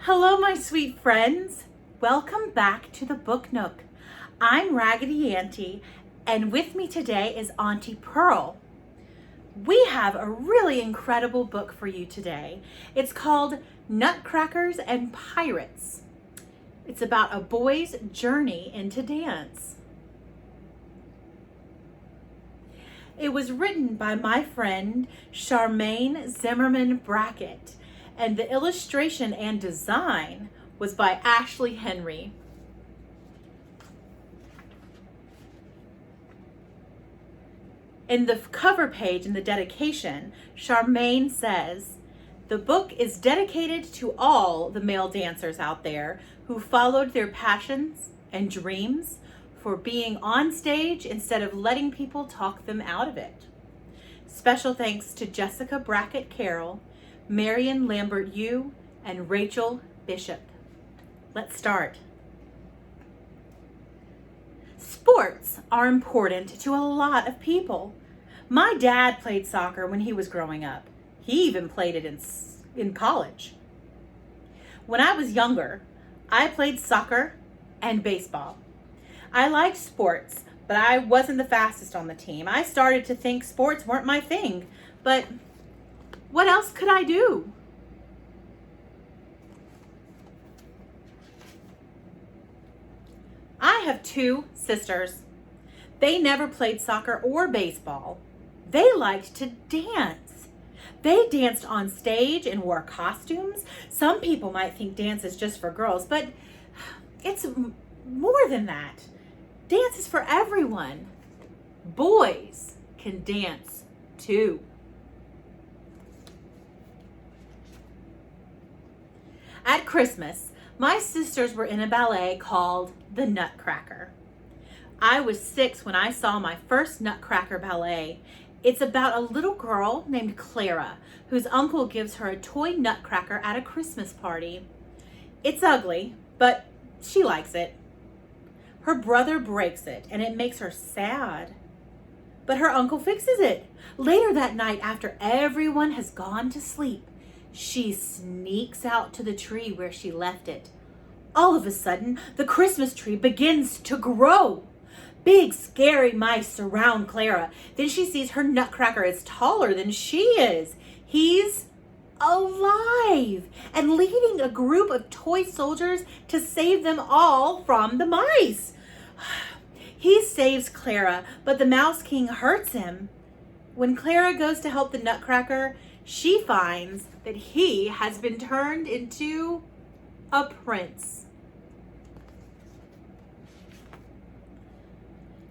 Hello, my sweet friends. Welcome back to the Book Nook. I'm Raggedy Auntie, and with me today is Auntie Purl. We have a really incredible book for you today. It's called Nutcrackers and Pirates. It's about a boy's journey into dance. It was written by my friend Charmain Zimmerman Brackett, and the illustration and design was by Ashlee Henry. In the cover page in the dedication, Charmain says, "The book is dedicated to all the male dancers out there who followed their passions and dreams for being on stage instead of letting people talk them out of it. Special thanks to Jessica Brackett Carroll, Marion Lambert Yu, and Rachel Bishop." Let's start. Sports are important to a lot of people. My dad played soccer when he was growing up. He even played it in college. When I was younger, I played soccer and baseball. I liked sports, but I wasn't the fastest on the team. I started to think sports weren't my thing, but what else could I do? I have two sisters. They never played soccer or baseball. They liked to dance. They danced on stage and wore costumes. Some people might think dance is just for girls, but it's more than that. Dance is for everyone. Boys can dance too. At Christmas, my sisters were in a ballet called the Nutcracker. I was 6 when I saw my first Nutcracker ballet. It's about a little girl named Clara, whose uncle gives her a toy nutcracker at a Christmas party. It's ugly, but she likes it. Her brother breaks it, and it makes her sad. But her uncle fixes it. Later that night, after everyone has gone to sleep, she sneaks out to the tree where she left it. All of a sudden, the Christmas tree begins to grow. Big, scary mice surround Clara. Then she sees her Nutcracker is taller than she is. He's alive and leading a group of toy soldiers to save them all from the mice. He saves Clara, but the Mouse King hurts him. When Clara goes to help the Nutcracker, she finds that he has been turned into a prince.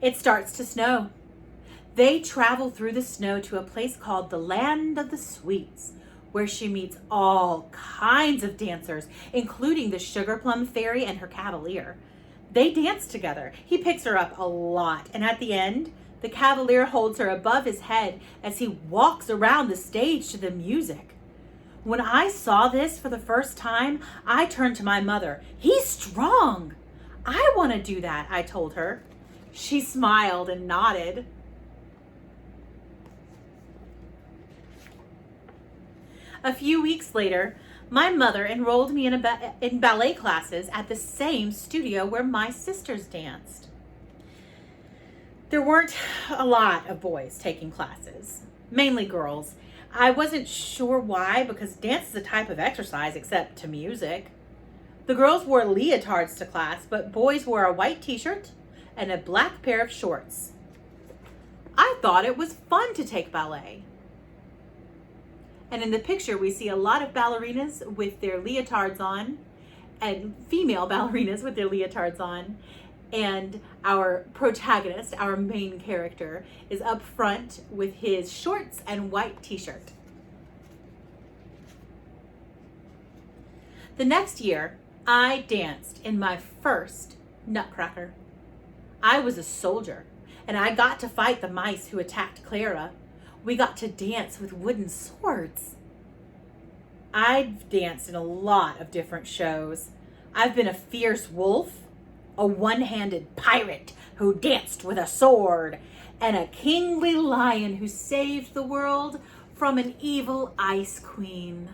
It starts to snow. They travel through the snow to a place called the Land of the Sweets, where she meets all kinds of dancers, including the Sugar Plum Fairy and her Cavalier. They dance together. He picks her up a lot, and at the end, the Cavalier holds her above his head as he walks around the stage to the music. When I saw this for the first time, I turned to my mother. "He's strong. I want to do that," I told her. She smiled and nodded. A few weeks later, my mother enrolled me in ballet classes at the same studio where my sisters danced. There weren't a lot of boys taking classes, mainly girls. I wasn't sure why, because dance is a type of exercise except to music. The girls wore leotards to class, but boys wore a white t-shirt and a black pair of shorts. I thought it was fun to take ballet. And in the picture, we see a lot of ballerinas with their leotards on, and female ballerinas with their leotards on. And our protagonist, our main character, is up front with his shorts and white t-shirt. The next year, I danced in my first Nutcracker. I was a soldier, and I got to fight the mice who attacked Clara. We got to dance with wooden swords. I've danced in a lot of different shows. I've been a fierce wolf, a one-handed pirate who danced with a sword, and a kingly lion who saved the world from an evil ice queen.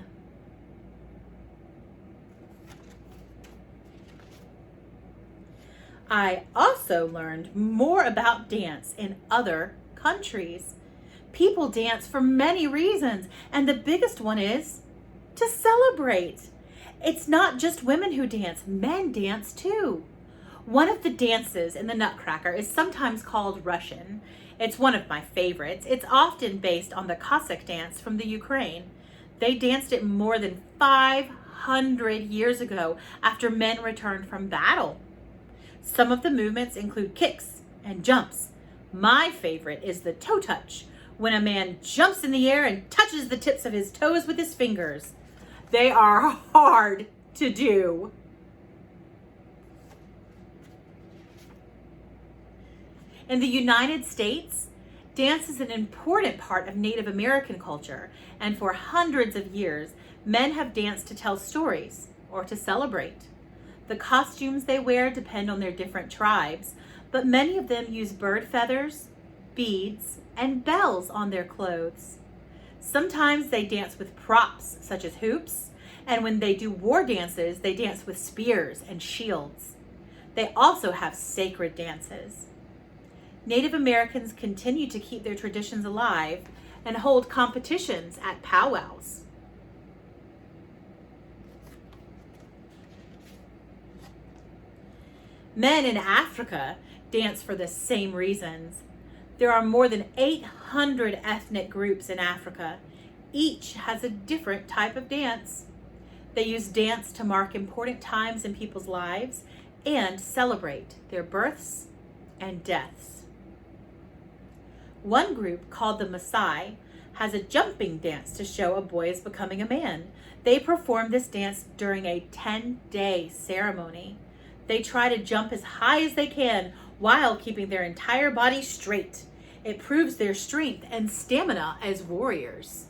I also learned more about dance in other countries. People dance for many reasons, and the biggest one is to celebrate. It's not just women who dance, men dance too. One of the dances in the Nutcracker is sometimes called Russian. It's one of my favorites. It's often based on the Cossack dance from the Ukraine. They danced it more than 500 years ago after men returned from battle. Some of the movements include kicks and jumps. My favorite is the toe touch, when a man jumps in the air and touches the tips of his toes with his fingers. They are hard to do. In the United States, dance is an important part of Native American culture, and for hundreds of years, men have danced to tell stories or to celebrate. The costumes they wear depend on their different tribes, but many of them use bird feathers, beads, and bells on their clothes. Sometimes they dance with props such as hoops, and when they do war dances, they dance with spears and shields. They also have sacred dances. Native Americans continue to keep their traditions alive and hold competitions at powwows. Men in Africa dance for the same reasons. There are more than 800 ethnic groups in Africa. Each has a different type of dance. They use dance to mark important times in people's lives and celebrate their births and deaths. One group, called the Maasai, has a jumping dance to show a boy is becoming a man. They perform this dance during a 10-day ceremony. They try to jump as high as they can while keeping their entire body straight. It proves their strength and stamina as warriors.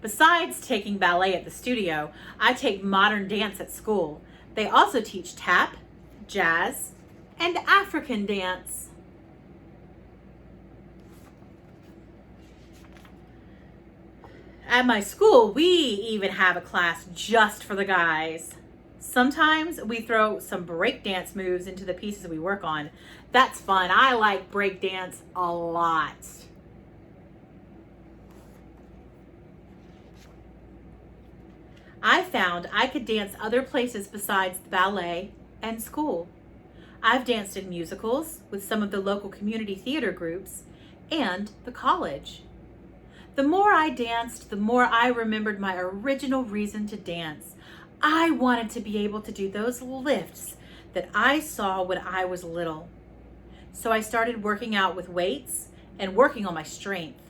Besides taking ballet at the studio, I take modern dance at school. They also teach tap, jazz, and African dance. At my school, we even have a class just for the guys. Sometimes we throw some breakdance moves into the pieces we work on. That's fun. I like breakdance a lot. I found I could dance other places besides the ballet and school. I've danced in musicals with some of the local community theater groups and the college. The more I danced, the more I remembered my original reason to dance. I wanted to be able to do those lifts that I saw when I was little. So I started working out with weights and working on my strength.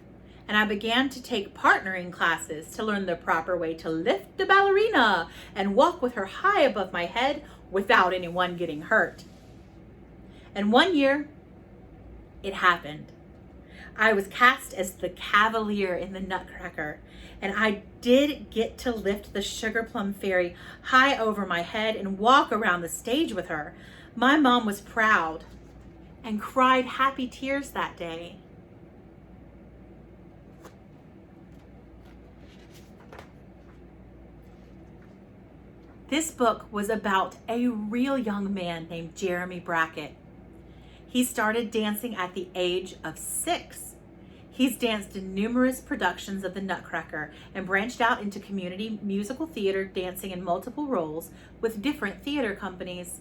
And I began to take partnering classes to learn the proper way to lift the ballerina and walk with her high above my head without anyone getting hurt. And one year, it happened. I was cast as the Cavalier in the Nutcracker, and I did get to lift the Sugar Plum Fairy high over my head and walk around the stage with her. My mom was proud and cried happy tears that day. This book was about a real young man named Jeremy Brackett. He started dancing at the age of 6. He's danced in numerous productions of the Nutcracker and branched out into community musical theater, dancing in multiple roles with different theater companies.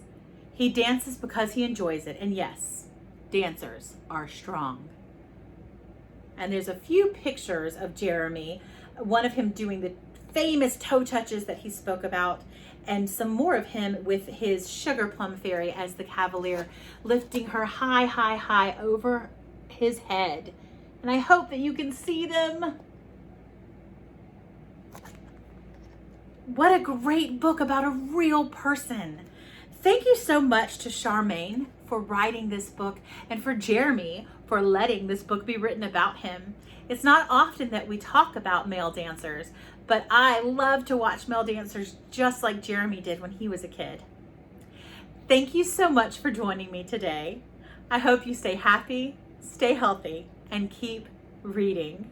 He dances because he enjoys it, and yes, dancers are strong. And there's a few pictures of Jeremy, one of him doing the famous toe touches that he spoke about, and some more of him with his Sugar Plum Fairy as the Cavalier, lifting her high, high, high over his head. And I hope that you can see them. What a great book about a real person. Thank you so much to Charmain for writing this book and for Jeremy for letting this book be written about him. It's not often that we talk about male dancers, but I love to watch male dancers just like Jeremy did when he was a kid. Thank you so much for joining me today. I hope you stay happy, stay healthy, and keep reading.